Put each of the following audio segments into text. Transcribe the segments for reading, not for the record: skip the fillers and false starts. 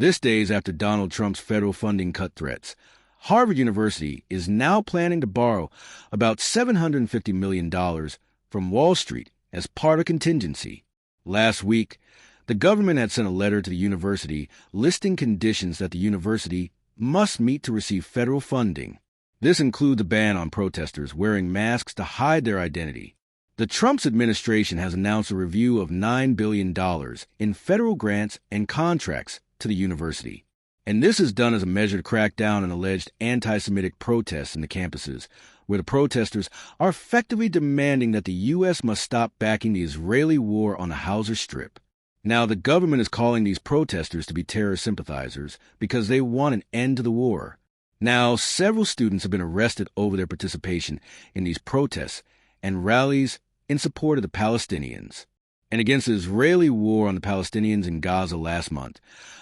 This days after Donald Trump's federal funding cut threats. Harvard University is now planning to borrow about $750 million from Wall Street as part of contingency. Last week, the government had sent a letter to the university listing conditions that the university must meet to receive federal funding. This includes a ban on protesters wearing masks to hide their identity. The Trump administration has announced a review of $9 billion in federal grants and contracts to the university. And this is done as a measure to crack down on alleged anti-Semitic protests in the campuses, where the protesters are effectively demanding that the U.S. must stop backing the Israeli war on the Gaza Strip. Now, the government is calling these protesters to be terror sympathizers because they want an end to the war. Now, several students have been arrested over their participation in these protests and rallies in support of the Palestinians and against the Israeli war on the Palestinians in Gaza last month.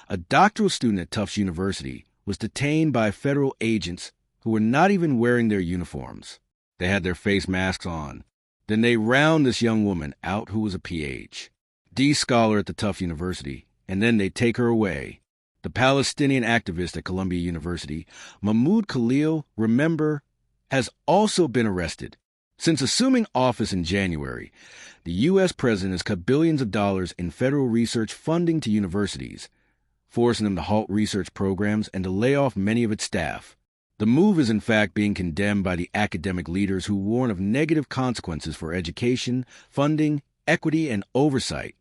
A doctoral student at Tufts University was detained by federal agents who were not even wearing their uniforms. They had their face masks on. Then they round this young woman out who was a Ph.D. scholar at the Tufts University, and then they take her away. The Palestinian activist at Columbia University, Mahmoud Khalil, remember, has also been arrested. Since assuming office in January, the U.S. president has cut billions of dollars in federal research funding to universities, forcing them to halt research programs and to lay off many of its staff. The move is in fact being condemned by the academic leaders who warn of negative consequences for education, funding, equity, and oversight.